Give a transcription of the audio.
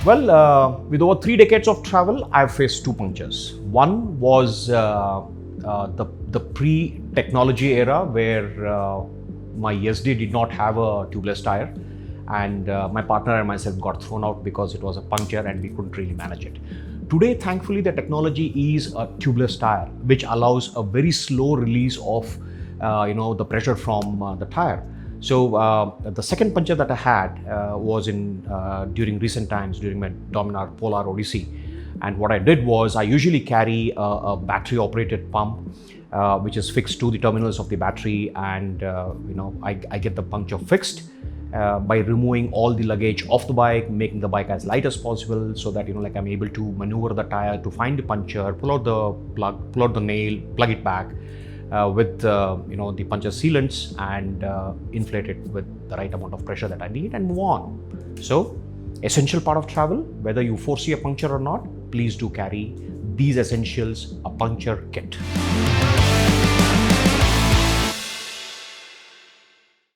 Well, with over 3 decades of travel, I've faced 2 punctures. One was the pre-technology era where my SD did not have a tubeless tire, and my partner and myself got thrown out because it was a puncture and we couldn't really manage it. Today, thankfully, the technology is a tubeless tire, which allows a very slow release of the pressure from the tire. So the second puncture that I had was during recent times, during my Dominar Polar Odyssey. And what I did was I usually carry a battery operated pump which is fixed to the terminals of the battery, and I get the puncture fixed by removing all the luggage off the bike, making the bike as light as possible, so that I'm able to maneuver the tire to find the puncture, pull out the plug, pull out the nail, plug it back with the puncture sealants, and inflate it with the right amount of pressure that I need and move on. So, essential part of travel, whether you foresee a puncture or not, please do carry these essentials, a puncture kit.